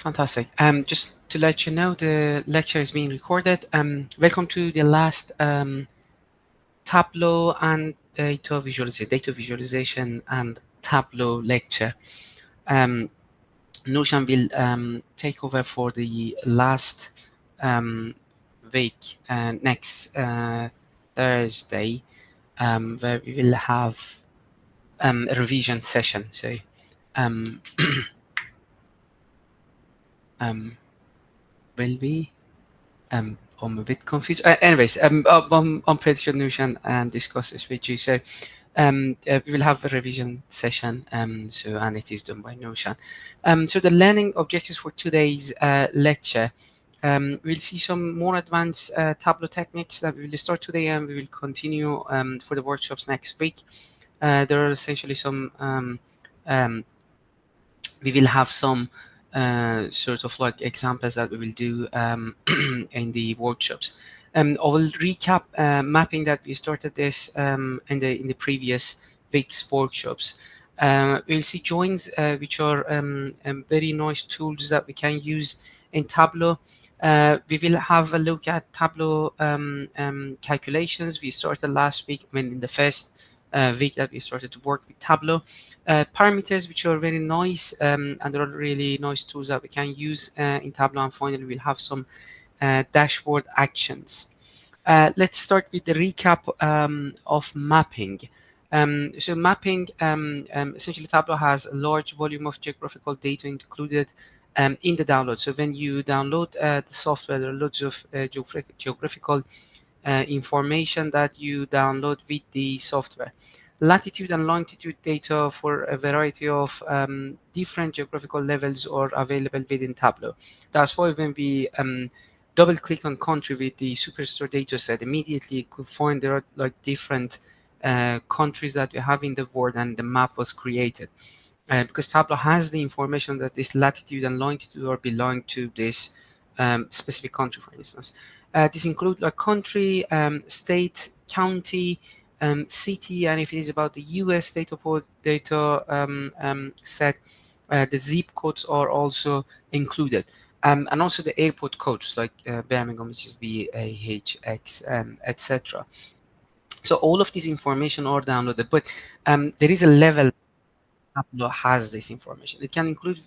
Fantastic. Just to let you know, the lecture is being recorded. Welcome to the last Tableau and data visualization and Tableau lecture. Nushan will take over for the last week, next Thursday, where we will have a revision session. So will we? I'm a bit confused. Anyways, I'm pretty sure Nushan discuss this with you. So we will have a revision session, and it is done by Nushan. So the learning objectives for today's lecture, we'll see some more advanced Tableau techniques that we will start today, and we will continue for the workshops next week. There are essentially some, we will have some sort of like examples that we will do in the workshops. I will recap mapping that we started this in the previous week's workshops. We'll see joins, which are very nice tools that we can use in Tableau. We will have a look at Tableau calculations. We started last week, in the first week that we started to work with Tableau. Parameters, which are very nice, and there are really nice tools that we can use in Tableau. And finally, we'll have some dashboard actions. Let's start with the recap of mapping. So mapping, essentially Tableau has a large volume of geographical data included in the download. So when you download the software, there are loads of geographical information that you download with the software. Latitude and longitude data for a variety of different geographical levels are available within Tableau. That's why when we double click on country with the Superstore data set, immediately you could find there are like different countries that we have in the world, and the map was created. Because Tableau has the information that this latitude and longitude are belong to this specific country, for instance. This includes like country, state, county, city, and if it is about the US data set, the zip codes are also included. And also the airport codes like Birmingham, which is BAHX, etc. So all of this information are downloaded, but there is a level Tableau has this information. It can include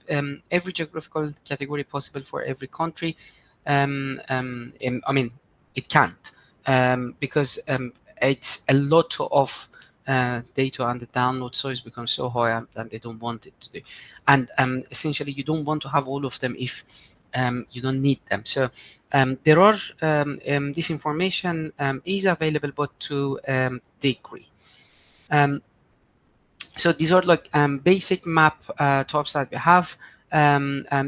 every geographical category possible for every country. I mean, it can't because it's a lot of data, and the download size becomes so high that they don't want it to do. And essentially, you don't want to have all of them if you don't need them. So there are this information is available, but to degree. So these are like basic map types that we have.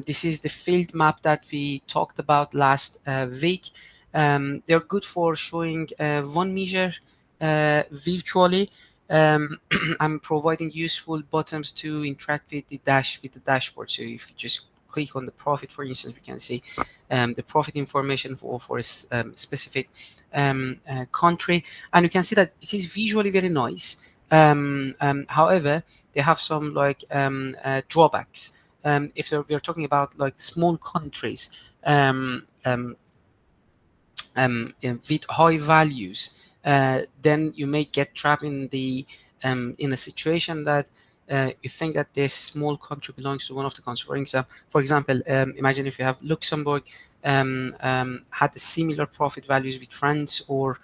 This is the field map that we talked about last week. They're good for showing one measure virtually. I'm providing useful buttons to interact with the dashboard. So if you just click on the profit, for instance, we can see the profit information for a specific country, and you can see that it is visually very nice. However, they have some like drawbacks. If we're talking about like small countries with high values, then you may get trapped in a situation that you think that this small country belongs to one of the countries. For example, imagine if you have Luxembourg had similar profit values with France or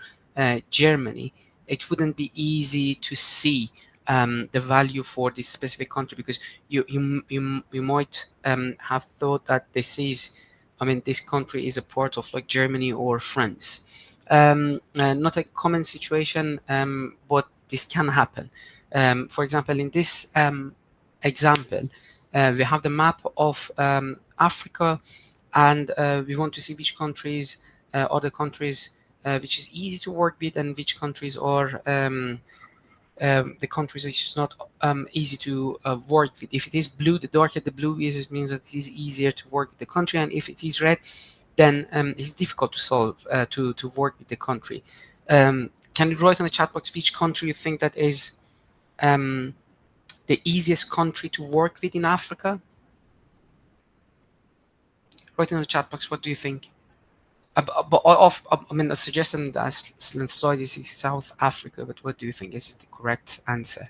Germany. It wouldn't be easy to see the value for this specific country, because you might have thought that this country is a part of like Germany or France. Not a common situation, but this can happen. For example, in this example, we have the map of Africa, and we want to see which countries are the countries which is easy to work with, and which countries are the countries which is not easy to work with. If it is blue, the darker the blue is, it means that it is easier to work with the country, and if it is red, then it's difficult to solve to work with the country. Can you write on the chat box which country you think that is the easiest country to work with in Africa? Write in the chat box, what do you think? I mean, a suggestion that slide is South Africa, but what do you think is the correct answer?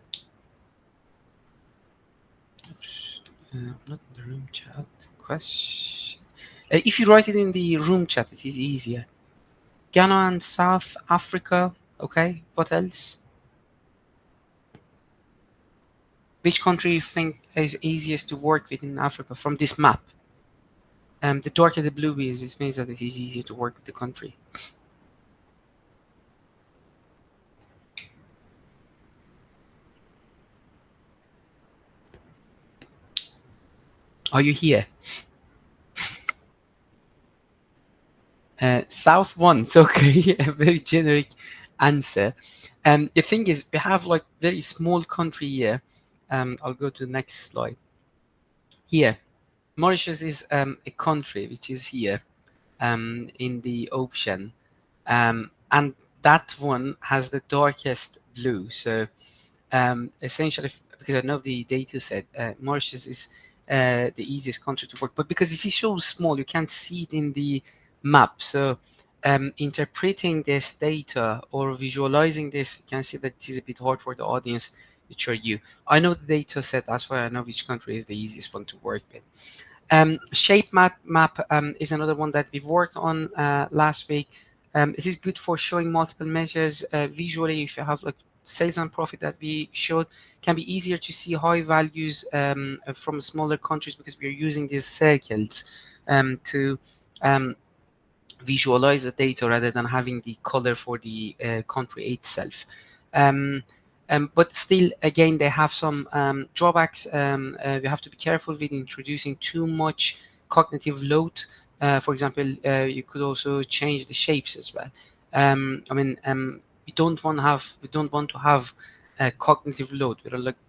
Not in the room chat. Question. If you write it in the room chat, it is easier. Ghana and South Africa. Okay. What else? Which country you think is easiest to work with in Africa from this map? The darker the blue is, it means that it is easier to work with the country. Are you here? South ones, okay, a very generic answer. The thing is, we have like very small country here. I'll go to the next slide. Here, Mauritius is a country which is here in the ocean, and that one has the darkest blue. So essentially, because I know the data set, Mauritius is the easiest country to work, but because it is so small, you can't see it in the map. So interpreting this data or visualizing this, you can see that it is a bit hard for the audience, which are you. I know the data set, that's why I know which country is the easiest one to work with. Shape map is another one that we've worked on last week. It is good for showing multiple measures visually. If you have like sales and profit that we showed, can be easier to see high values from smaller countries because we are using these circles to visualize the data rather than having the color for the country itself. But still, again, they have some drawbacks. We have to be careful with introducing too much cognitive load. For example, you could also change the shapes as well. I mean, we don't want to have a cognitive load.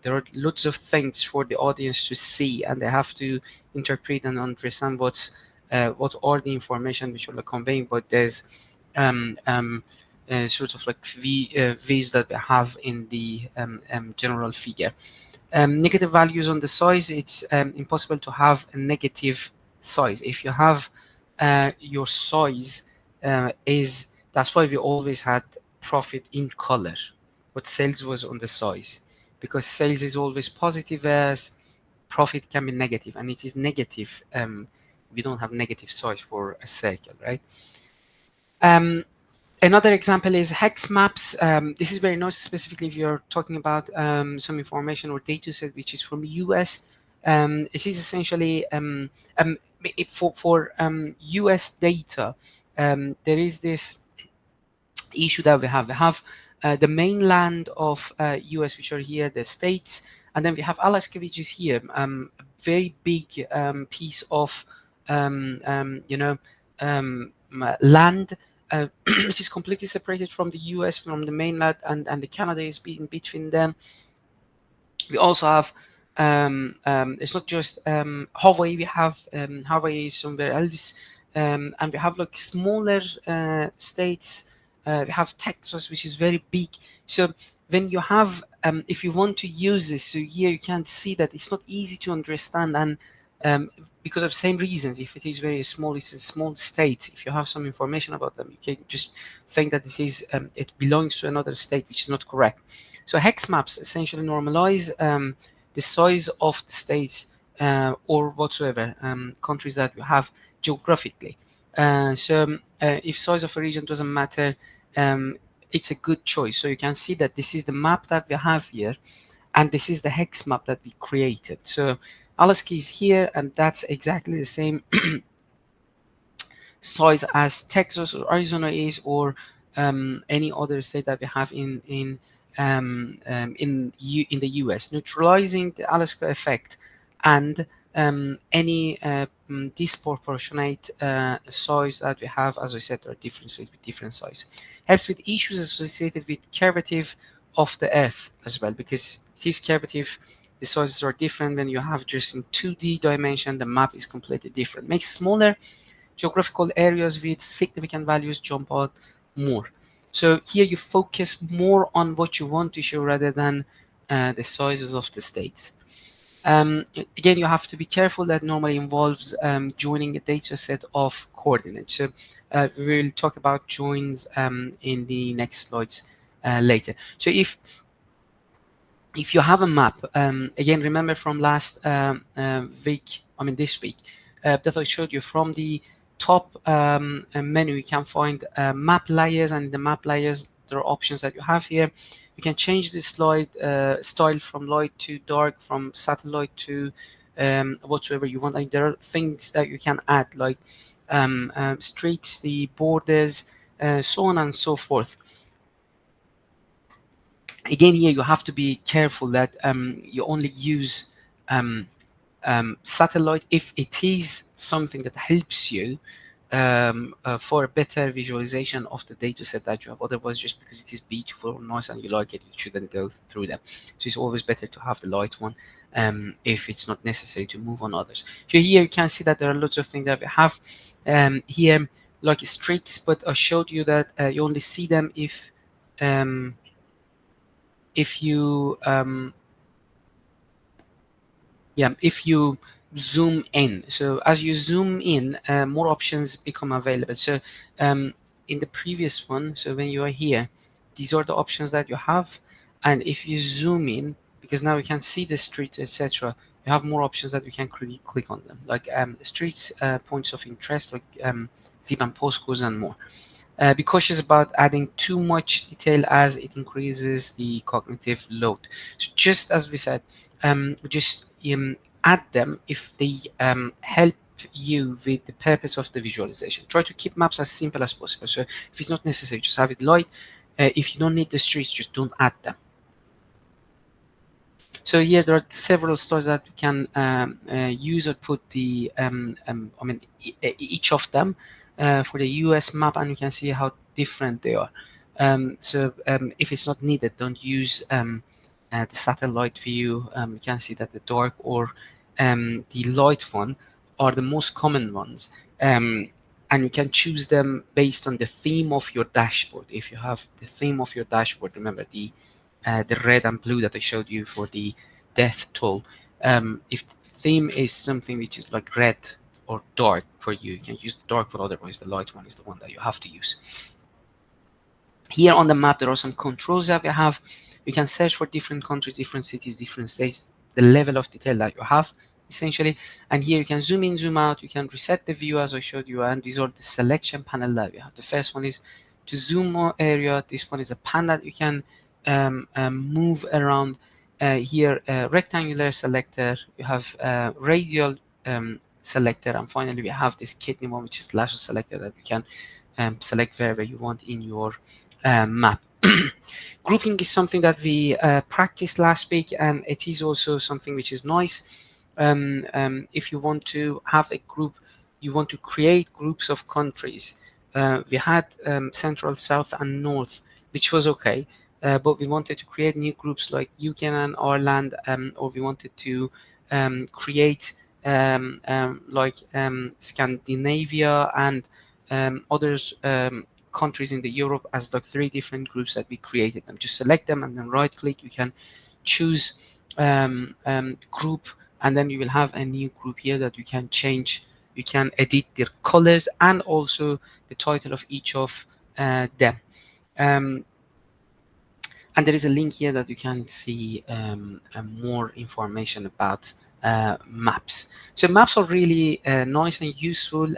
There are lots of things for the audience to see, and they have to interpret and understand what are the information which we're conveying. But there's sort of like V's that we have in the general figure. Negative values on the size, it's impossible to have a negative size. If you have your size that's why we always had profit in color, but sales was on the size, because sales is always positive as profit can be negative, and it is negative. We don't have negative size for a circle, right? Another example is hex maps. This is very nice, specifically if you're talking about some information or data set which is from US. It is essentially for US data. There is this issue that we have. We have the mainland of US, which are here, the states, and then we have Alaska, which is here. A very big piece of land. Which is completely separated from the US, from the mainland, and the Canada is in between them. We also have it's not just Hawaii. We have Hawaii is somewhere else, and we have like smaller states. We have Texas, which is very big. So when you have if you want to use this, so here you can see that it's not easy to understand, and because of the same reasons, if it is very small, it's a small state. If you have some information about them, you can just think that it belongs to another state, which is not correct. So hex maps essentially normalize the size of the states or whatsoever countries that you have geographically. So if size of a region doesn't matter, it's a good choice. So you can see that this is the map that we have here, and this is the hex map that we created. So Alaska is here, and that's exactly the same size as Texas or Arizona is, or any other state that we have in the US, neutralizing the Alaska effect and any disproportionate size that we have. As I said, there are different states with different size. Helps with issues associated with curvative of the Earth as well, because it is curvative. The sizes are different. When you have just in 2D dimension, the map is completely different. Makes smaller geographical areas with significant values jump out more. So here you focus more on what you want to show rather than the sizes of the states. Again, you have to be careful. That normally involves joining a data set of coordinates. So we will talk about joins in the next slides later. So if you have a map, again, remember from last week, I mean this week, that I showed you, from the top menu, you can find map layers, and the map layers, there are options that you have here. You can change the slide style from light to dark, from satellite to whatsoever you want. And there are things that you can add, like streets, the borders, so on and so forth. Again, here you have to be careful that you only use satellite if it is something that helps you for a better visualization of the data set that you have. Otherwise, just because it is beautiful or nice and you like it, you shouldn't go through them. So it's always better to have the light one if it's not necessary to move on others. So here you can see that there are lots of things that we have here, like streets, but I showed you that you only see them if you if you zoom in. So as you zoom in, more options become available. So in the previous one, so when you are here, these are the options that you have. And if you zoom in, because now you can see the streets, etc., you have more options that you can click on them, like streets, points of interest, like zip and postcodes, and more. Be cautious about adding too much detail, as it increases the cognitive load. So just as we said, just add them if they help you with the purpose of the visualization. Try to keep maps as simple as possible. So if it's not necessary, just have it light. If you don't need the streets, just don't add them. So here there are several stores that we can use or put the each of them for the US map, and you can see how different they are. So if it's not needed, don't use the satellite view. You can see that the dark or the light one are the most common ones. And you can choose them based on the theme of your dashboard. If you have the theme of your dashboard, remember the red and blue that I showed you for the death toll. If the theme is something which is like red or dark for you, you can use the dark one. Otherwise, the light one is the one that you have to use. Here on the map, there are some controls that we have. You can search for different countries, different cities, different states, the level of detail that you have, essentially. And here you can zoom in, zoom out. You can reset the view as I showed you. And these are the selection panel that we have. The first one is to zoom more area. This one is a pan that you can move around. Here, rectangular selector. You have radial selector. And finally, we have this kidney one, which is lasso selector, that you can select wherever you want in your map. Grouping is something that we practiced last week, and it is also something which is nice. If you want to have a group, you want to create groups of countries. We had Central, South, and North, which was okay, but we wanted to create new groups like UK and Ireland, or we wanted to create like Scandinavia and others countries in the Europe as like 3 different groups that we created them. Just select them and then right click. You can choose group, and then you will have a new group here that you can change. You can edit their colors and also the title of each of them. And there is a link here that you can see more information about maps. So maps are really nice and useful,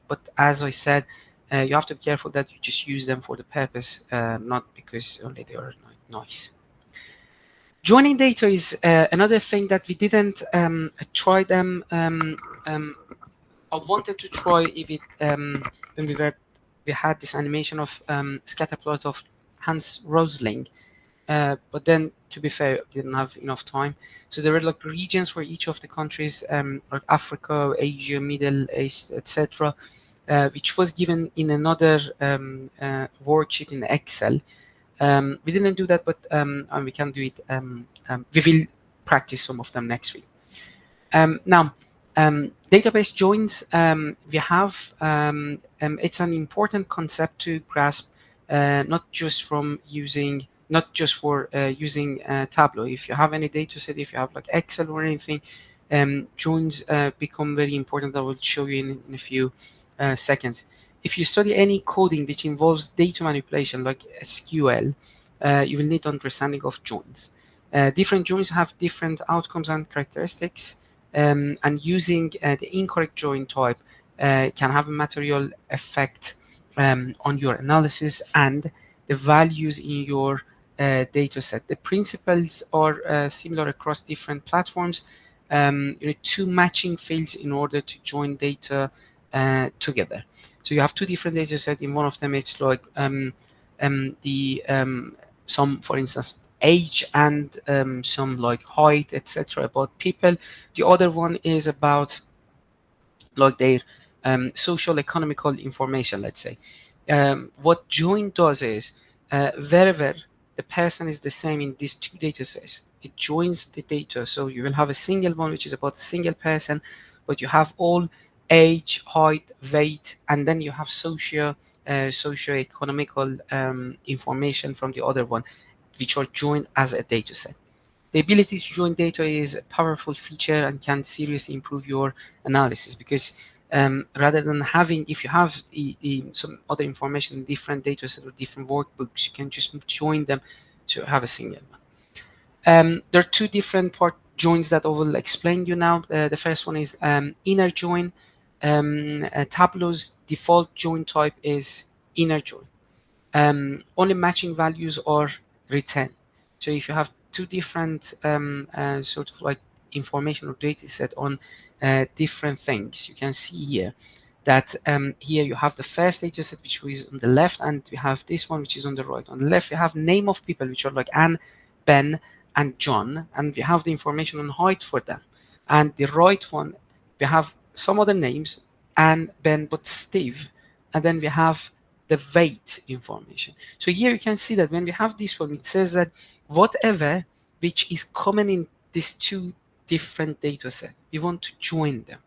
but as I said, you have to be careful that you just use them for the purpose, not because only they are nice. Joining data is another thing that we didn't try them. I wanted to try if it when we had this animation of scatterplot of Hans Rosling, but then to be fair, I didn't have enough time. So there were like regions for each of the countries, like Africa, Asia, Middle East, etc., which was given in another worksheet in Excel. We didn't do that, but and we can do it. We will practice some of them next week. Now, database joins, we have, it's an important concept to grasp, not just from using not just for using Tableau. If you have any data set, if you have like Excel or anything, joins become very important. I will show you in a few seconds. If you study any coding which involves data manipulation like SQL, you will need understanding of joins. Different joins have different outcomes and characteristics, and using the incorrect join type can have a material effect on your analysis and the values in your data set. The principles are similar across different platforms. You need two matching fields in order to join data together. So you have two different data sets. In one of them, it's like some, for instance, age and some like height, etc., about people. The other one is about like their social economical information, let's say. What join does is wherever the person is the same in these two data sets, it joins the data. So you will have a single one which is about a single person, but you have all age, height, weight, and then you have socio-economical information from the other one, which are joined as a data set. The ability to join data is a powerful feature and can seriously improve your analysis, because rather than having, if you have some other information in different data sets or different workbooks, you can just join them to have a single one. There are two different part joins that I will explain you now. The first one is inner join. Tableau's default join type is inner join. Only matching values are returned. So if you have two different sort of like information or data set on different things, you can see here that here you have the first data set which is on the left, and you have this one which is on the right. On the left you have name of people which are like Anne, Ben, and John, and we have the information on height for them. And the right one, we have some other names, Anne, Ben, but Steve, and then we have the weight information. So here you can see that when we have this one, it says that whatever which is common in these two different data sets, we want to join them.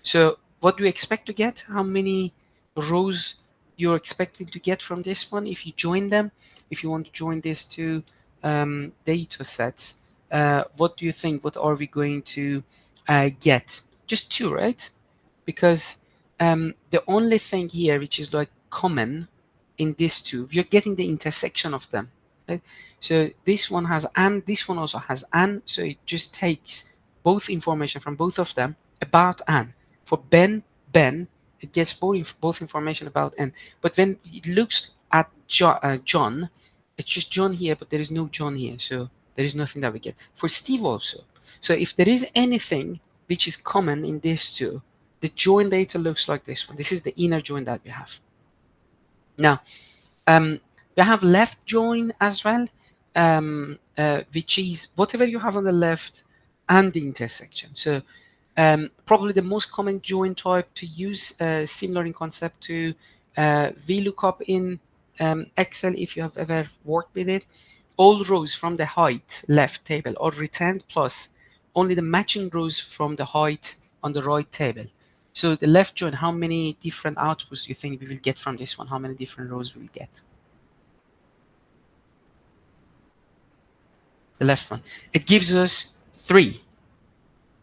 So what do you expect to get? How many rows you're expecting to get from this one if you join them? If you want to join these two data sets, what do you think? What are we going to get? Just two, right? Because the only thing here which is like common in these two, you're getting the intersection of them, right? So this one has and this one also has and, so it just takes both information from both of them about and. For Ben, it gets both information about and. But when it looks at John, it's just John here, but there is no John here, so there is nothing that we get. For Steve also. So if there is anything which is common in these two, the join data looks like this one. This is the inner join that we have. Now, we have left join as well, which is whatever you have on the left and the intersection. So probably the most common join type to use, similar in concept to VLOOKUP in Excel, if you have ever worked with it. All rows from the height left table are returned, plus only the matching rows from the height on the right table. So the left join, how many different outputs do you think we will get from this one? How many different rows we will get? The left one. It gives us 3.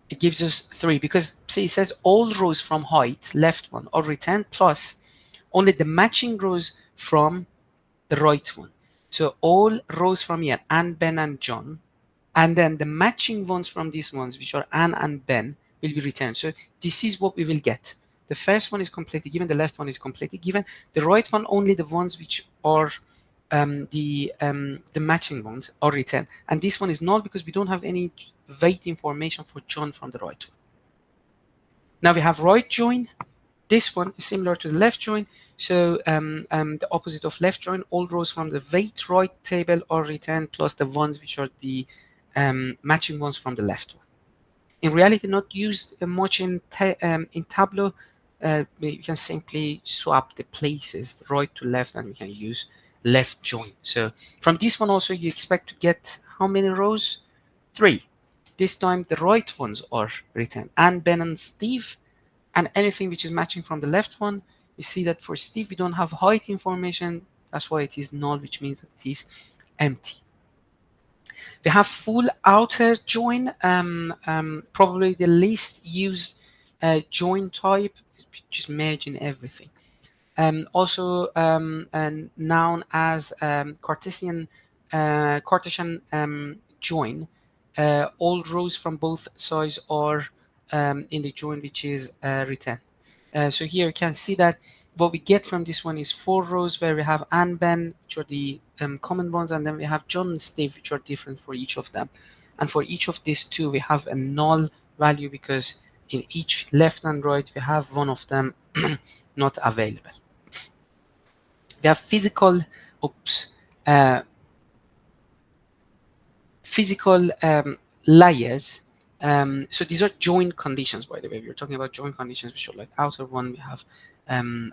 It gives us 3 because, see, it says all rows from height, left one, are returned, plus only the matching rows from the right one. So all rows from here, Anne, Ben, and John, and then the matching ones from these ones, which are Anne and Ben, will be returned. So this is what we will get. The first one is completely given, the left one is completely given, the right one only the ones which are the matching ones are returned, and this one is null because we don't have any weight information for John from the right one. Now we have right join. This one is similar to the left join. So the opposite of left join, all rows from the weight right table are returned, plus the ones which are the matching ones from the left one. In reality, not used much in Tableau. You can simply swap the places right to left, and we can use left join. So from this one also, you expect to get how many rows? 3. This time the right ones are returned, Anne, Ben, and Steve, and anything which is matching from the left one. You see that for Steve we don't have height information, that's why it is null, which means that it is empty. We have full outer join, probably the least used join type, just merging everything. Also known as Cartesian join. All rows from both sides are in the join, which is written. So here you can see that what we get from this one is 4 rows where we have and Ben, which are the common ones, and then we have John and Steve, which are different for each of them. And for each of these two, we have a null value because in each left and right, we have one of them not available. We have physical layers. So these are join conditions, by the way. We're talking about join conditions, which are like outer one, we have, and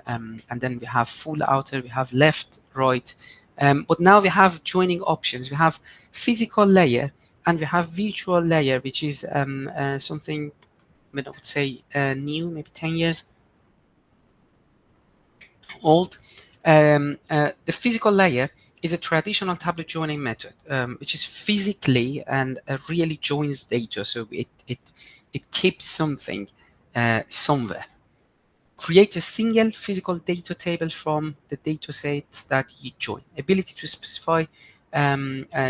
then we have full outer, we have left, right. But now we have joining options. We have physical layer and we have virtual layer, which is something, I would say, new, maybe 10 years old. The physical layer is a traditional tablet joining method, which is physically and really joins data. So it keeps something somewhere. Create a single physical data table from the data sets that you join. Ability to specify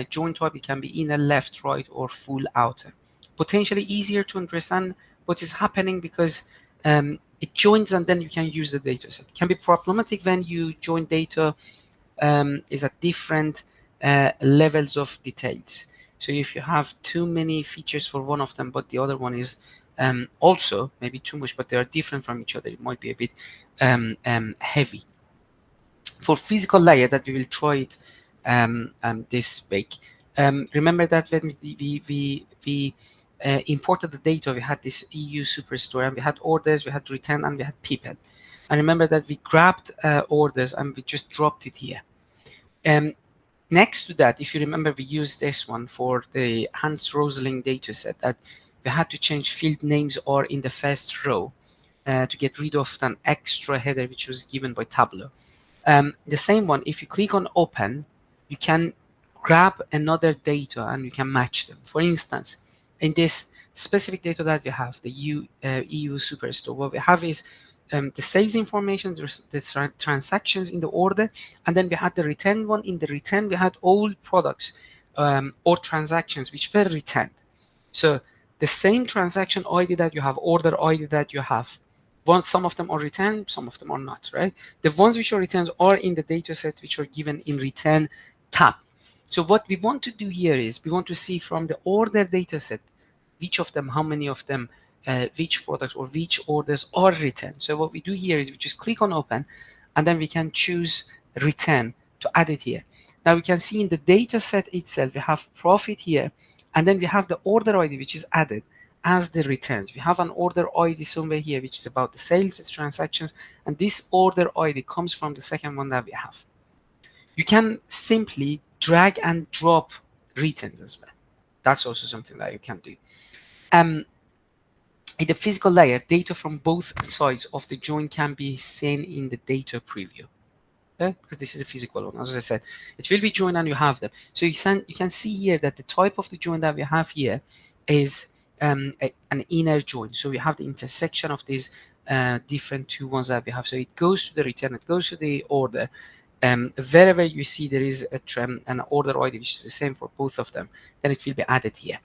join type. It can be inner, left, right, or full outer. Potentially easier to understand what is happening because it joins and then you can use the data set. It can be problematic when you join data is at different levels of details. So if you have too many features for one of them, but the other one is also maybe too much, but they are different from each other, it might be a bit heavy. For physical layer that we will try it this week, remember that when we imported the data, we had this EU superstore and we had orders, we had return, and we had people. And remember that we grabbed orders and we just dropped it here. Next to that, if you remember, we used this one for the Hans Rosling dataset that we had to change field names or in the first row to get rid of an extra header which was given by Tableau. The same one, if you click on open, you can grab another data and you can match them. For instance, in this specific data that we have, the EU Superstore, what we have is the sales information, the transactions in the order, and then we had the return one. In the return, we had all products or transactions which were returned. So the same transaction ID that you have, order ID that you have, some of them are returned, some of them are not, right? The ones which are returned are in the data set which are given in return tab. So what we want to do here is we want to see from the order data set, which of them, how many of them, which products or which orders are returned. So what we do here is we just click on open and then we can choose return to add it here. Now we can see in the data set itself, we have profit here, and then we have the order ID which is added as the returns. We have an order ID somewhere here which is about the sales, the transactions, and this order ID comes from the second one that we have. You can simply drag and drop returns as well. That's also something that you can do. In the physical layer, data from both sides of the join can be seen in the data preview. Okay? Because this is a physical one, as I said. It will be joined and you have them. So you can see here that the type of the join that we have here is an inner join. So we have the intersection of these different two ones that we have. So it goes to the return, it goes to the order. Wherever you see there is an order ID which is the same for both of them, then it will be added here.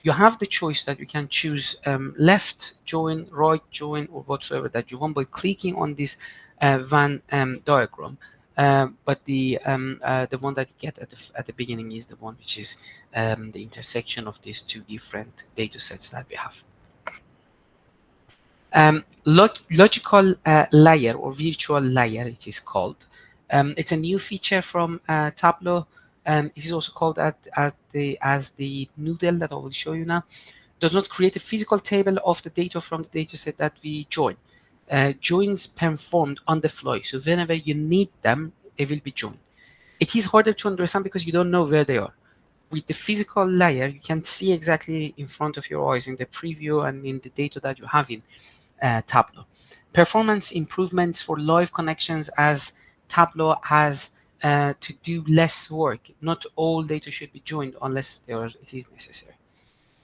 You have the choice that you can choose left join, right join, or whatsoever that you want by clicking on this Venn diagram. But the one that you get at the beginning is the one which is the intersection of these two different data sets that we have. Logical layer or virtual layer, it is called. It's a new feature from Tableau. It is also called as the noodle that I will show you now. Does not create a physical table of the data from the dataset that we join. Joins performed on the fly. So whenever you need them, they will be joined. It is harder to understand because you don't know where they are. With the physical layer, you can see exactly in front of your eyes in the preview and in the data that you have in Tableau. Performance improvements for live connections, as Tableau has to do less work. Not all data should be joined unless it is necessary.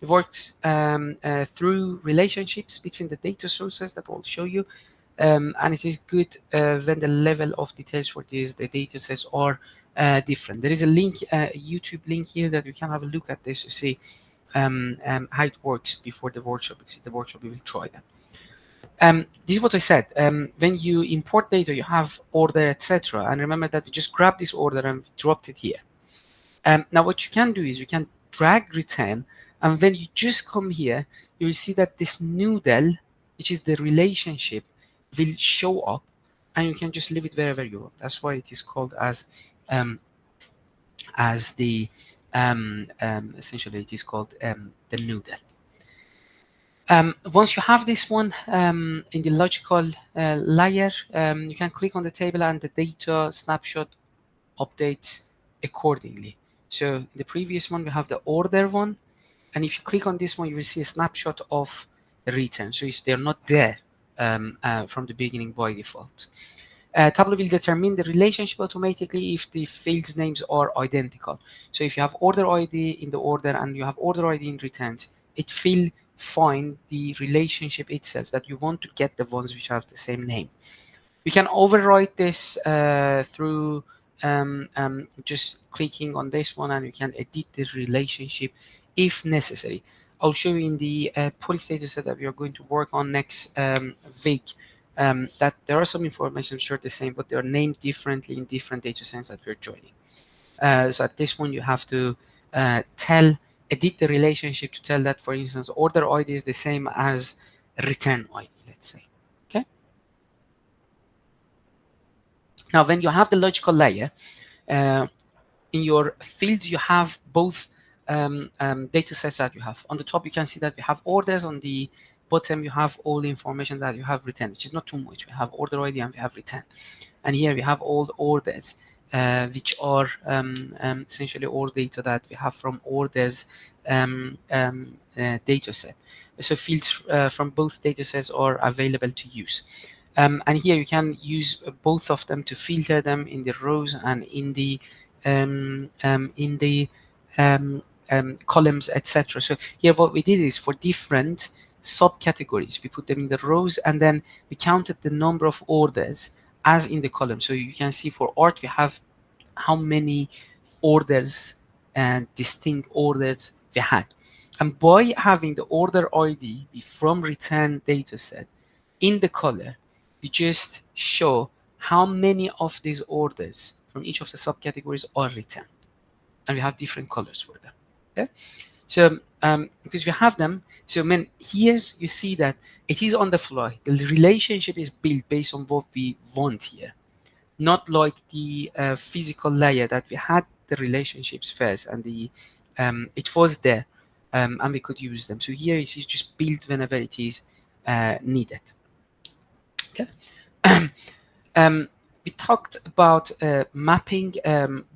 It works through relationships between the data sources that I'll show you, and it is good when the level of details for the data sets are different. There is a link, a YouTube link here that you can have a look at this to see how it works before the workshop, because in the workshop we will try that. This is what I said. When you import data, you have order, etc. And remember that we just grabbed this order and dropped it here. Now what you can do is you can drag return, and when you just come here, you will see that this noodle, which is the relationship, will show up, and you can just leave it wherever you want. That's why it is called as the essentially it is called the noodle. Once you have this one in the logical layer, you can click on the table and the data snapshot updates accordingly. So in the previous one, we have the order one. And if you click on this one, you will see a snapshot of the return. So they're not there from the beginning by default. Tableau will determine the relationship automatically if the fields names are identical. So if you have order ID in the order and you have order ID in returns, it will find the relationship itself that you want to get the ones which have the same name. You can override this through just clicking on this one, and you can edit the relationship if necessary. I'll show you in the police data set that we are going to work on next week that there are some information which are the same, but they are named differently in different data sets that we're joining. So at this point, you have to edit the relationship to tell that, for instance, order ID is the same as return ID, let's say. Okay. Now, when you have the logical layer, in your fields, you have both data sets that you have. On the top, you can see that we have orders. On the bottom, you have all the information that you have written, which is not too much. We have order ID and we have return. And here we have all the orders, which are essentially all data that we have from orders data set. So fields from both data sets are available to use. And here you can use both of them to filter them in the rows and in the columns, etc. So here what we did is for different subcategories, we put them in the rows, and then we counted the number of orders as in the column. So you can see for art we have how many orders and distinct orders we had. And by having the order ID be from return data set in the color, we just show how many of these orders from each of the subcategories are returned. And we have different colors for them. Okay? So because we have them, so when here you see that it is on the fly. The relationship is built based on what we want here, not like the physical layer that we had the relationships first and the it was there and we could use them. So here it is just built whenever it is needed. Okay. We talked about mapping,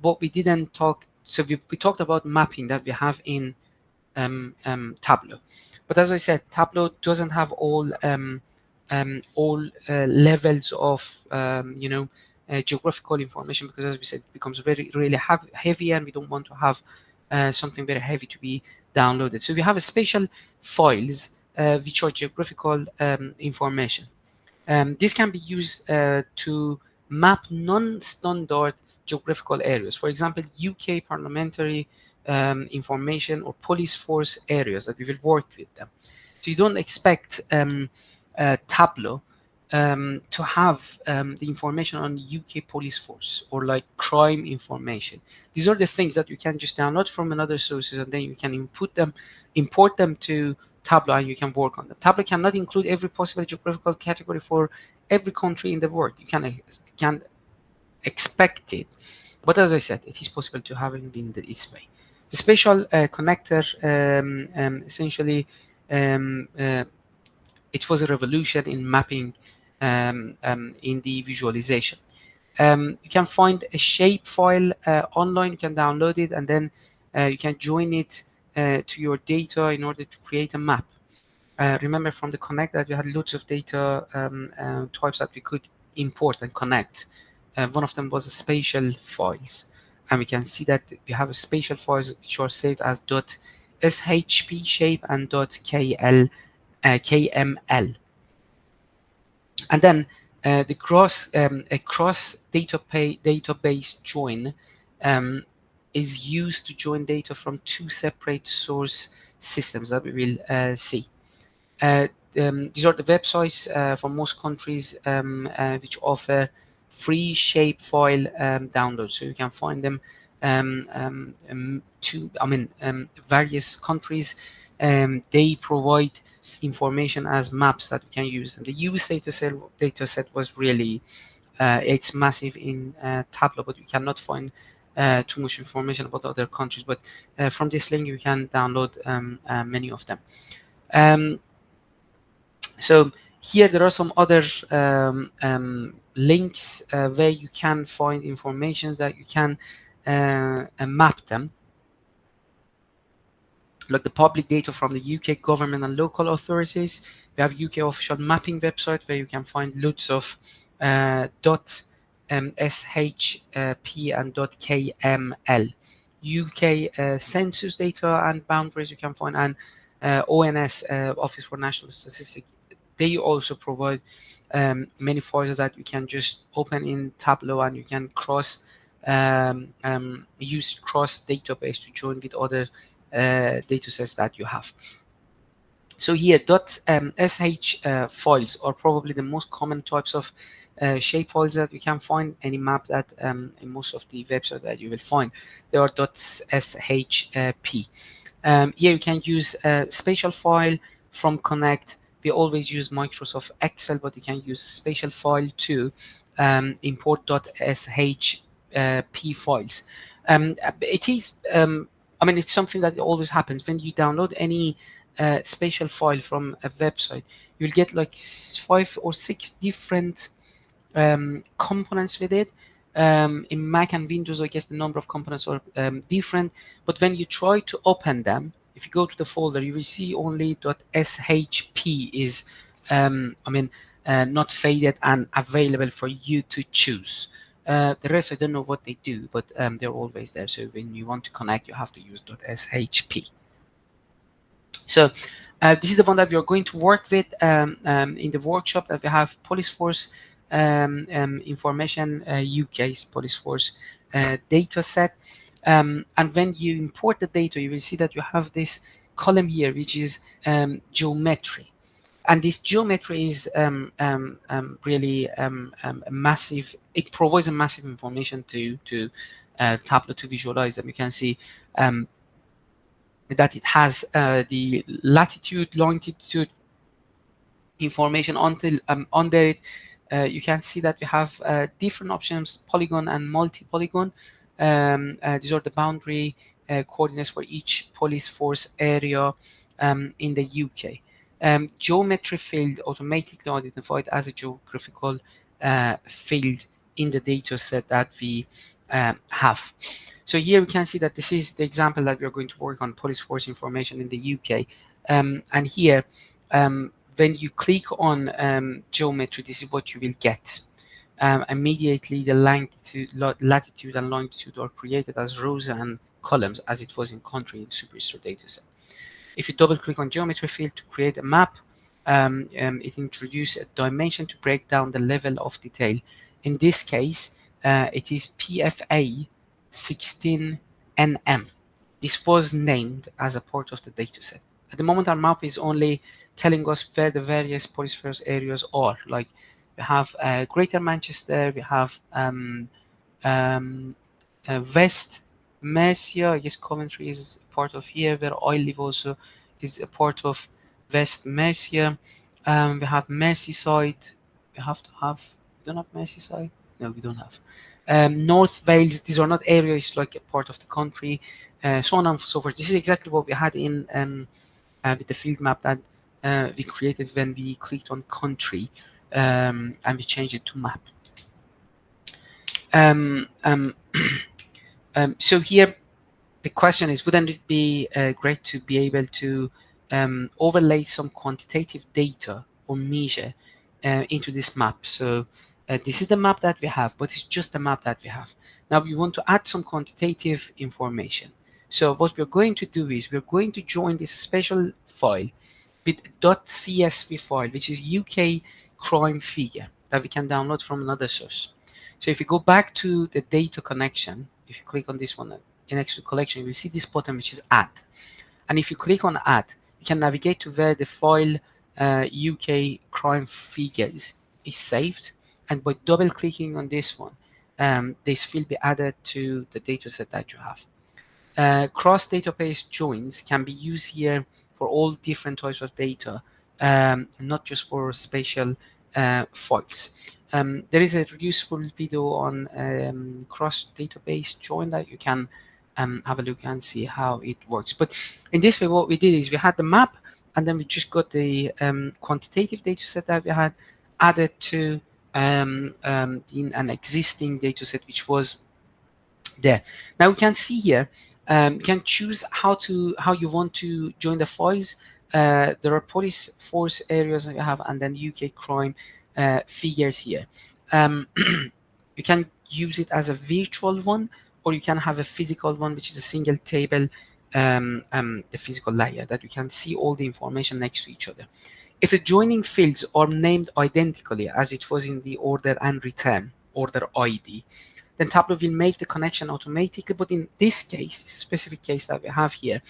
but we didn't talk. So we talked about mapping that we have in Tableau. But as I said, Tableau doesn't have all levels of geographical information, because as we said, it becomes really heavy, and we don't want to have something very heavy to be downloaded. So we have a special files which are geographical information. This can be used to map non-standard geographical areas. For example, UK parliamentary information or police force areas that we will work with them. So you don't expect Tableau to have the information on UK police force or like crime information. These are the things that you can just download from another sources, and then you can import them to Tableau, and you can work on them. Tableau cannot include every possible geographical category for every country in the world. You can expect it, but as I said, it is possible to have it in this way. The spatial connector essentially it was a revolution in mapping in the visualization. You can find a shape file online. You can download it, and then you can join it to your data in order to create a map. Remember from the connect that we had loads of data types that we could import and connect one of them was spatial files, and we can see that we have spatial files which are saved as .shp shape and .kml. And then the cross database join um, is used to join data from two separate source systems that we will see. These are the websites for most countries which offer free shapefile download. So you can find them various countries. They provide information as maps that we can use. And the US dataset was really it's massive in Tableau, but we cannot find too much information about other countries. But from this link, you can download many of them. So here there are some other links where you can find information that you can map them, like the public data from the UK government and local authorities. We have UK official mapping website where you can find loads of .shp and .kml. UK census data and boundaries you can find, and ONS, Office for National Statistics. They also provide many files that you can just open in Tableau, and you can use cross database to join with other data sets that you have. So here .sh files are probably the most common types of shape files that you can find any map that in most of the websites that you will find. They are .shp. Here you can use a spatial file from Connect. We always use Microsoft Excel, but you can use spatial file to import .shp files. It is, it's something that always happens when you download any spatial file from a website. You'll get like 5 or 6 different components with it. In Mac and Windows, I guess the number of components are different, but when you try to open them, if you go to the folder, you will see only .shp is not faded and available for you to choose. The rest, I don't know what they do, but they're always there. So when you want to connect, you have to use .shp. So this is the one that we are going to work with in the workshop that we have Police Force information, UK's Police Force data set. And when you import the data, you will see that you have this column here, which is geometry. And this geometry is really massive. It provides a massive information to Tableau to visualize them. You can see that it has the latitude, longitude information until under it. You can see that we have different options, polygon and multi-polygon. These are the boundary coordinates for each police force area in the UK. Geometry field automatically identified as a geographical field in the data set that we have. So here we can see that this is the example that we're going to work on, police force information in the UK. And here, when you click on geometry, this is what you will get. Immediately the latitude and longitude are created as rows and columns as it was in country in Superstore dataset. If you double click on geometry field to create a map, it introduces a dimension to break down the level of detail. In this case, it is PFA 16NM. This was named as a part of the dataset. At the moment, our map is only telling us where the various police force areas are. Like we have Greater Manchester, we have West Mercia. I guess Coventry is part of here, where I live also is a part of West Mercia. We have Merseyside. We don't have Merseyside? No, we don't have. North Wales, these are not areas like a part of the country, so on and so forth. This is exactly what we had in with the field map that we created when we clicked on country and we changed it to map. So here the question is, wouldn't it be great to be able to overlay some quantitative data or measure into this map? So This is the map that we have, but it's just the map that we have. Now we want to add some quantitative information. So what we're going to do is we're going to join this special file with .csv file, which is UK crime figure that we can download from another source. So if you go back to the data connection, if you click on this one next to collection, you will see this button which is add. And if you click on add, you can navigate to where the file UK crime figures is saved. And by double clicking on this one, this will be added to the dataset that you have. Cross database joins can be used here for all different types of data, not just for spatial files. There is a useful video on cross database join that you can have a look and see how it works. But in this way, what we did is we had the map, and then we just got the quantitative data set that we had added to in an existing data set which was there. Now we can see here, you can choose how you want to join the files. There are police force areas that you have, and then UK crime figures here. You can use it as a virtual one, or you can have a physical one, which is a single table, the physical layer that you can see all the information next to each other. If the joining fields are named identically as it was in the order and return, order ID, then Tableau will make the connection automatically. But in this case, this specific case that we have here,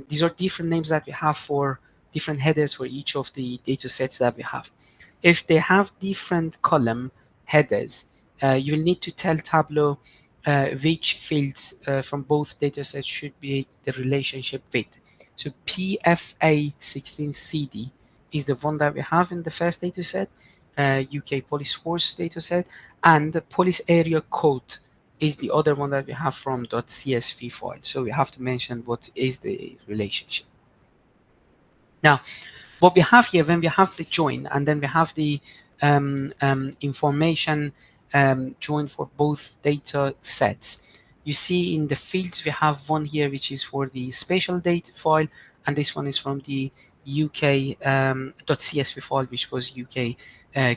these are different names that we have for different headers for each of the data sets that we have. If they have different column headers, you will need to tell Tableau which fields from both data sets should be the relationship with. So PFA16CD is the one that we have in the first data set, UK Police Force data set, and the police area code is the other one that we have from .csv file. So we have to mention what is the relationship. Now, what we have here, when we have the join, and then we have the information join for both data sets, you see in the fields we have one here which is for the spatial data file, and this one is from the UK .csv file, which was UK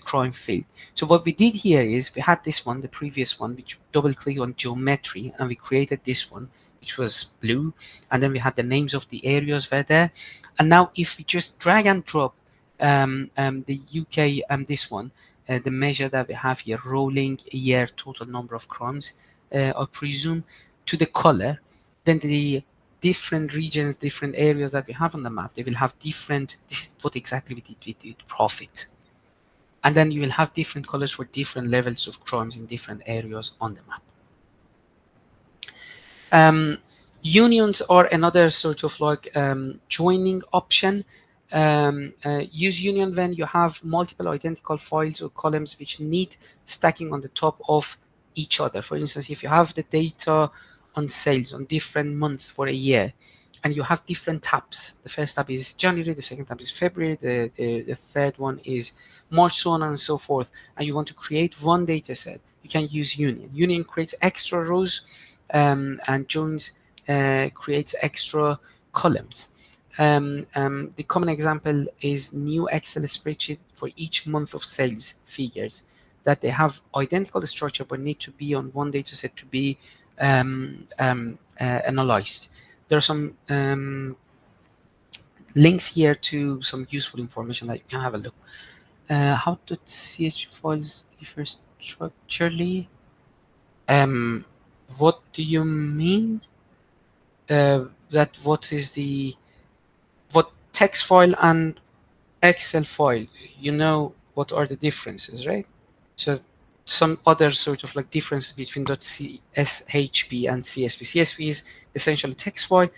crime field. So what we did here is we had this one, the previous one, which double click on geometry, and we created this one which was blue, and then we had the names of the areas were there. And now if we just drag and drop the UK this one, the measure that we have here, rolling year total number of crimes, I presume, to the color, then the different regions, different areas that we have on the map, they will have different, this is what exactly we did with profit. And then you will have different colors for different levels of crimes in different areas on the map. Unions are another sort of like joining option. Use union when you have multiple identical files or columns which need stacking on the top of each other. For instance, if you have the data on sales on different months for a year, and you have different tabs. The first tab is January, the second tab is February, the third one is March, so on and so forth, and you want to create one data set, you can use union. Union creates extra rows, and joins creates extra columns. The common example is new Excel spreadsheet for each month of sales figures that they have identical structure but need to be on one data set to be analyzed. There are some links here to some useful information that you can have a look. How do CSV files differ structurally? What do you mean? That what text file and Excel file, you know what are the differences, right? So some other sort of like difference between .shp and CSV. CSV is essentially text file,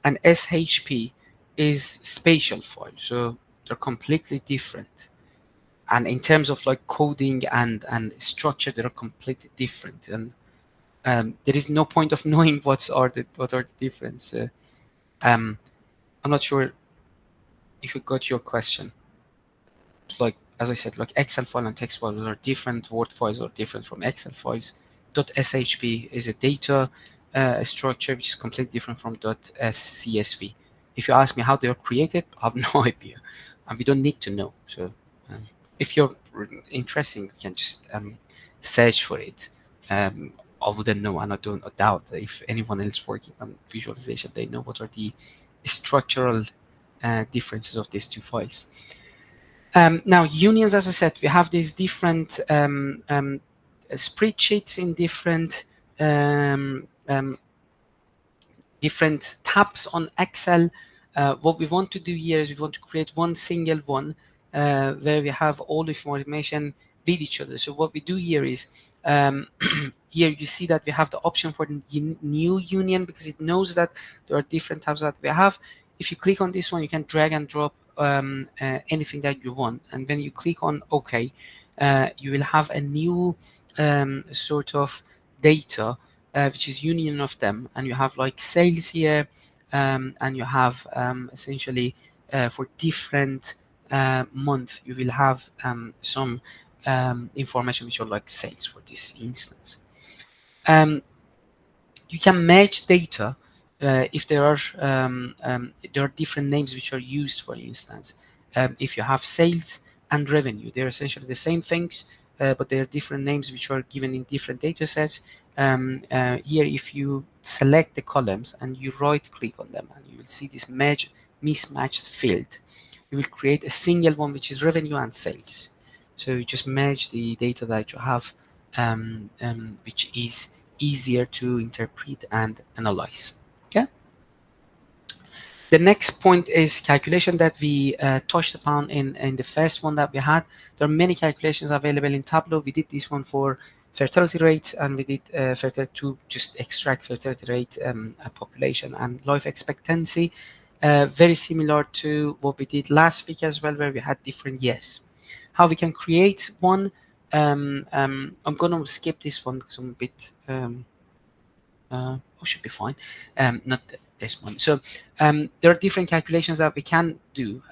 and SHP is spatial file. So they're completely different. And in terms of like coding and structure, they're completely different. And there is no point of knowing what are the difference. I'm not sure if you got your question. Like, as I said, like Excel file and text files are different. Word files are different from Excel files. .shp is a data structure which is completely different from .csv. If you ask me how they are created, I have no idea, and we don't need to know. So If you're interested, you can just search for it. I wouldn't know, and I don't doubt that if anyone else working on visualization, they know what are the structural differences of these two files. Now, unions, as I said, we have these different spreadsheets in different different tabs on Excel. What we want to do here is we want to create one single one where we have all the information with each other. So what we do here is here you see that we have the option for the new union, because it knows that there are different tabs that we have. If you click on this one, you can drag and drop anything that you want, and when you click on OK, you will have a new sort of data which is union of them, and you have like sales here, and you have essentially for different month you will have some information which are like sales for this instance. You can merge data if there are different names which are used, for instance. If you have sales and revenue, they're essentially the same things, but they are different names which are given in different data sets. Here, if you select the columns and you right click on them, and you will see this merge mismatched field, you will create a single one which is revenue and sales. So you just merge the data that you have, which is easier to interpret and analyze. Okay. The next point is calculation that we touched upon in the first one that we had. There are many calculations available in Tableau. We did this one for fertility rate, and we did fertility to just extract fertility rate, population, and life expectancy. Very similar to what we did last week as well, where we had different years. How we can create one. I'm going to skip this one because I'm a bit. Should be fine. Not this one. So there are different calculations that we can do,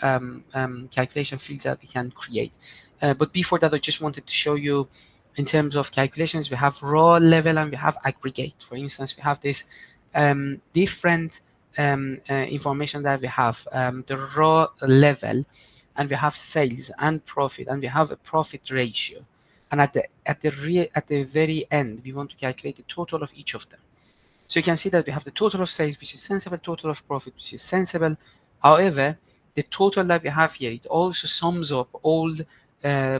calculation fields that we can create. But before that, I just wanted to show you, in terms of calculations, we have raw level and we have aggregate. For instance, we have this different information that we have, the raw level, and we have sales and profit, and we have a profit ratio. And at the very end, we want to calculate the total of each of them. So you can see that we have the total of sales, which is sensible, total of profit, which is sensible. However, the total that we have here, it also sums up all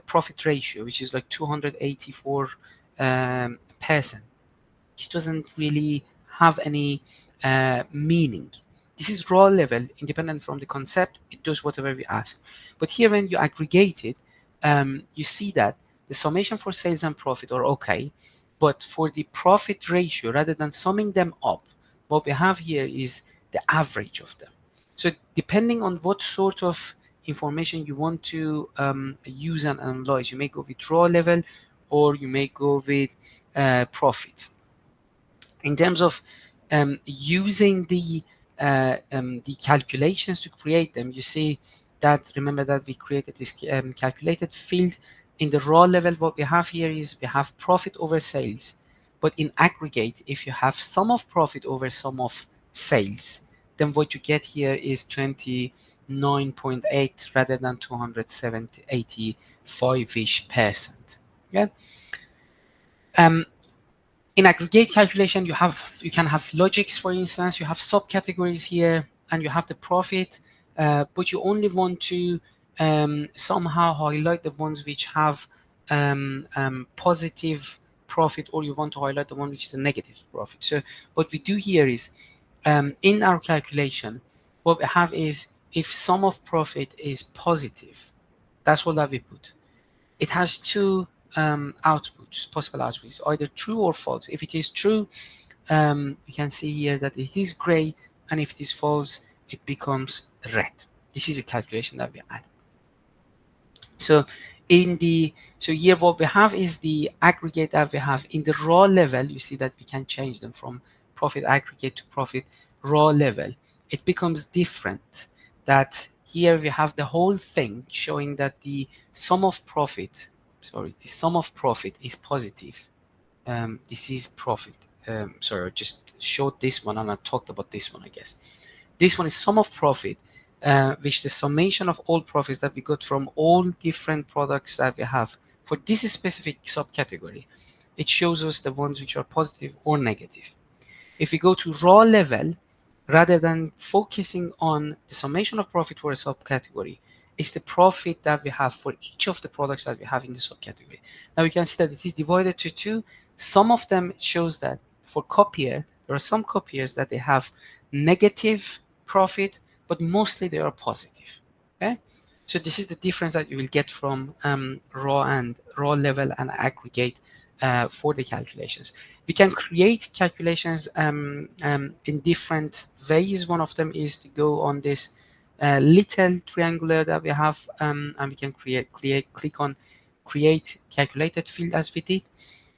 profit ratio, which is like 284%. It doesn't really have any meaning. This is raw level, independent from the concept. It does whatever we ask. But here, when you aggregate it, you see that the summation for sales and profit are okay. But for the profit ratio, rather than summing them up, what we have here is the average of them. So depending on what sort of information you want to use and analyze, you may go with raw level, or you may go with profit. In terms of using the calculations to create them, you see that, remember that we created this calculated field. In the raw level, what we have here is we have profit over sales. But in aggregate, if you have sum of profit over sum of sales, then what you get here is 29.8 rather than 285-ish%. Yeah. In aggregate calculation, you can have logics, for instance. You have subcategories here, and you have the profit, but you only want to somehow highlight the ones which have positive profit, or you want to highlight the one which is a negative profit. So what we do here is, in our calculation, what we have is, if sum of profit is positive, that's what that we put. It has two outputs, possible outputs, either true or false. If it is true, you can see here that it is gray, and if it is false, it becomes red. This is a calculation that we add. So here what we have is the aggregate that we have. In the raw level, you see that we can change them from profit aggregate to profit raw level. It becomes different. That here we have the whole thing showing that the sum of profit is positive. This is profit. Sorry, I just showed this one and I talked about this one, I guess. This one is sum of profit, which the summation of all profits that we got from all different products that we have for this specific subcategory. It shows us the ones which are positive or negative. If we go to raw level, rather than focusing on the summation of profit for a subcategory, it's the profit that we have for each of the products that we have in the subcategory. Now we can see that it is divided to two. Some of them shows that for copier, there are some copiers that they have negative profit, but mostly they are positive. Okay, so this is the difference that you will get from raw level and aggregate for the calculations. We can create calculations in different ways. One of them is to go on this little triangular that we have, and we can click on create calculated field as we did,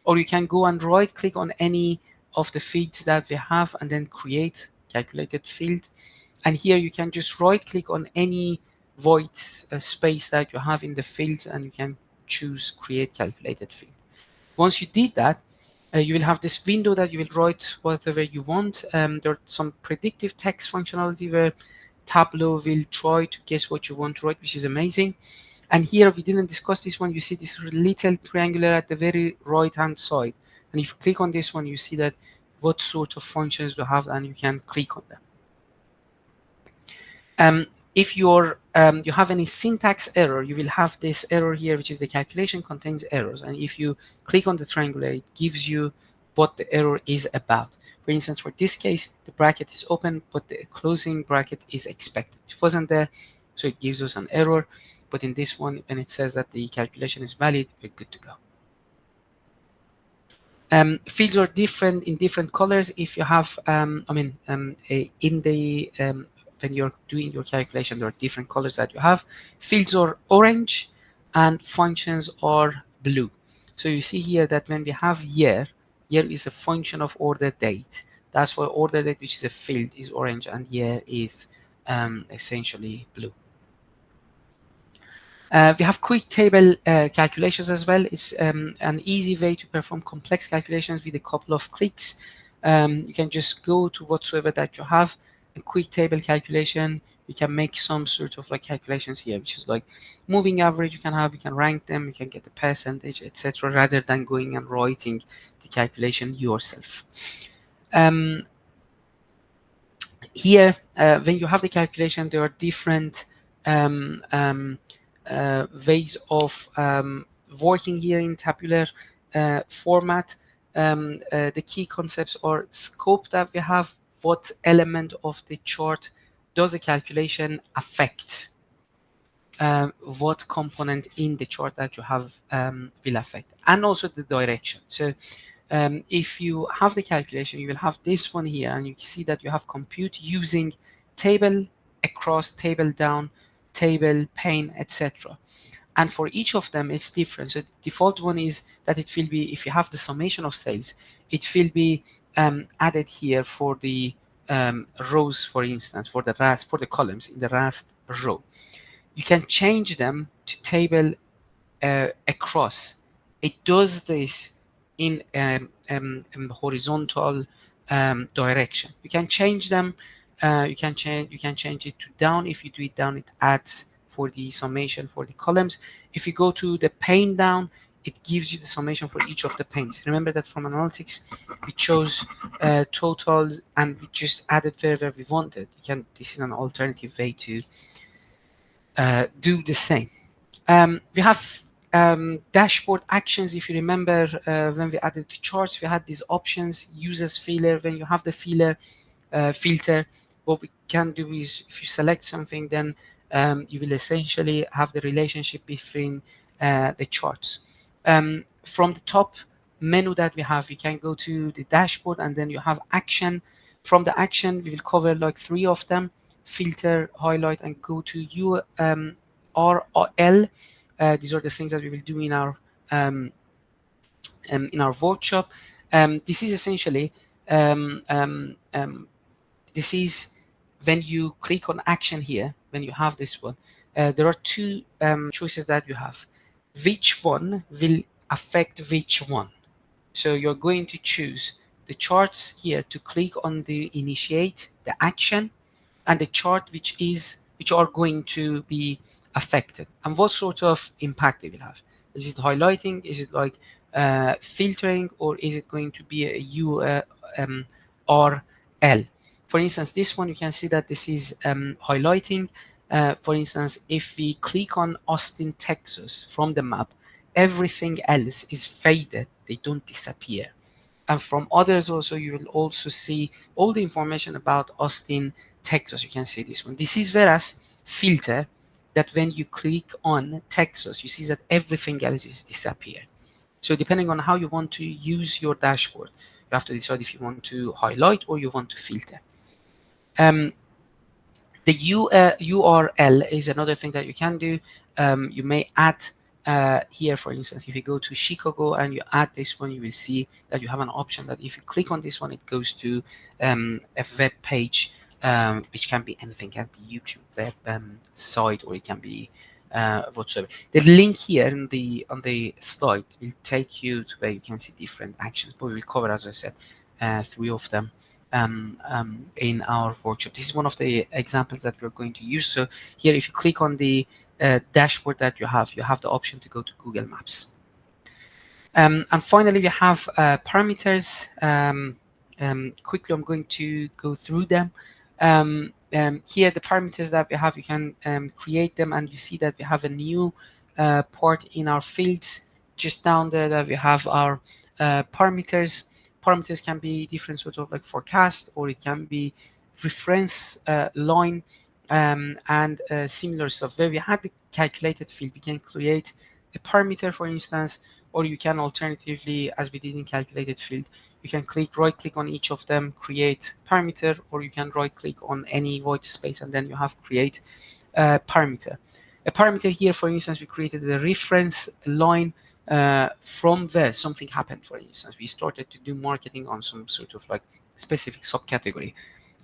or you can go and right click on any of the fields that we have and then create calculated field. And here you can just right click on any void space that you have in the field, and you can choose create calculated field. Once you did that, you will have this window that you will write whatever you want. There are some predictive text functionality where Tableau will try to guess what you want to write, which is amazing. And here we didn't discuss this one. You see this little triangular at the very right hand side, and if you click on this one, you see that what sort of functions we have, and you can click on them. If you have any syntax error, you will have this error here, which is the calculation contains errors. And if you click on the triangular, it gives you what the error is about. For instance, for this case, the bracket is open, but the closing bracket is expected. It wasn't there, so it gives us an error. But in this one, when it says that the calculation is valid, we're good to go. Fields are different in different colors. If you have, when you're doing your calculation, there are different colors that you have. Fields are orange and functions are blue. So you see here that when we have year is a function of order date. That's why order date, which is a field, is orange, and year is essentially blue. We have quick table calculations as well. It's an easy way to perform complex calculations with a couple of clicks. You can just go to whatsoever that you have, a quick table calculation. You can make some sort of like calculations here, which is like moving average. You can rank them, you can get the percentage, etc., rather than going and writing the calculation yourself. Here, when you have the calculation, there are different ways of working here in tabular format. The key concepts are scope that we have. What element of the chart does the calculation affect? What component in the chart that you have will affect, and also the direction. So if you have the calculation, you will have this one here, and you see that you have compute using table across, table down, table pane, etc. And for each of them, it's different. So the default one is that it will be, if you have the summation of sales, it will be added here for the rows, for instance, for the columns in the last row. You can change them to table across. It does this in horizontal direction. You can change them. You can change it to down. If you do it down, it adds for the summation for the columns. If you go to the pane down, it gives you the summation for each of the panes. Remember that from analytics, we chose total, and we just added wherever we wanted. This is an alternative way to do the same. We have dashboard actions. If you remember, when we added the charts, we had these options, users filter. When you have the filter, what we can do is, if you select something, then you will essentially have the relationship between the charts. From the top menu that we have, you can go to the dashboard, and then you have action. From the action, we will cover like 3 of them: filter, highlight, and go to URL. These are the things that we will do in our workshop. This is essentially this is when you click on action here. When you have this one, there are 2 choices that you have. Which one will affect which one? So you're going to choose the charts here to click on the initiate the action, and the chart which which are going to be affected, and what sort of impact they will have. Is it highlighting? Is it like filtering, or is it going to be a URL? For instance, this one, you can see that this is highlighting. For instance, if we click on Austin, Texas from the map, everything else is faded. They don't disappear. And from others also, you will also see all the information about Austin, Texas. You can see this one. This is whereas filter, that when you click on Texas, you see that everything else is disappeared. So depending on how you want to use your dashboard, you have to decide if you want to highlight or you want to filter. The URL is another thing that you can do. You may add here, for instance, if you go to Chicago and you add this one, you will see that you have an option that if you click on this one, it goes to a web page, which can be anything. It can be YouTube web site, or it can be whatsoever. The link here on the slide will take you to where you can see different actions, but we will cover, as I said, 3 of them in our workshop. This is one of the examples that we're going to use. So here, if you click on the dashboard that you have the option to go to Google Maps. And finally, we have parameters. Quickly, I'm going to go through them. Here, the parameters that we have, you can create them, and you see that we have a new part in our fields. Just down there that we have our parameters. Parameters can be different sort of like forecast, or it can be reference line, and similar stuff. Where we have the calculated field, we can create a parameter, for instance, or you can alternatively, as we did in calculated field, you can right click on each of them, create parameter, or you can right click on any white space and then you have create parameter. A parameter here, for instance, we created a reference line from where something happened. For instance, we started to do marketing on some sort of like specific subcategory,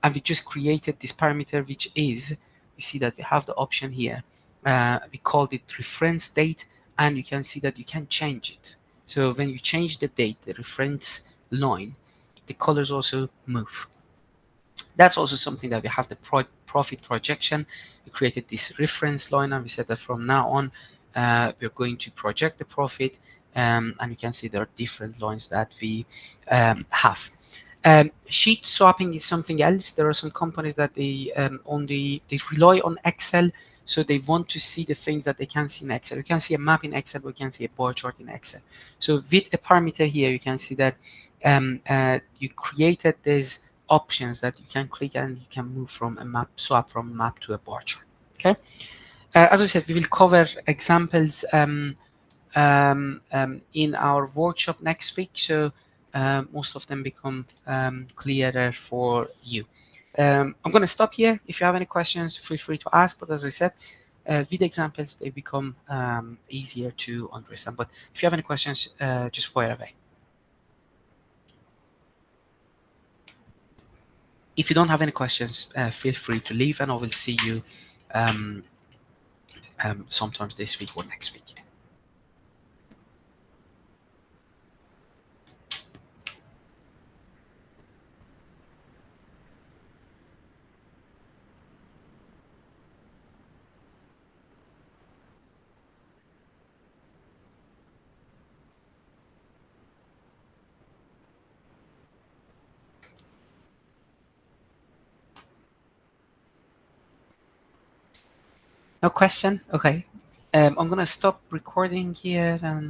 and we just created this parameter, which is, you see that we have the option here. We called it reference date, and you can see that you can change it. So when you change the date, the reference line, the colors also move. That's also something that we have, the profit projection. We created this reference line, and we said that from now on, we're going to project the profit, and you can see there are different lines that we have. Sheet swapping is something else. There are some companies that they rely on Excel, so they want to see the things that they can see in Excel. You can see a map in Excel, we can see a bar chart in Excel. So with a parameter here, you can see that you created these options that you can click and you can move from a map, swap from map to a bar chart. Okay. As I said, we will cover examples in our workshop next week, so most of them become clearer for you. I'm going to stop here. If you have any questions, feel free to ask. But as I said, with examples, they become easier to understand. But if you have any questions, just fire away. If you don't have any questions, feel free to leave, and I will see you sometimes this week or next week. No question? Okay. I'm going to stop recording here and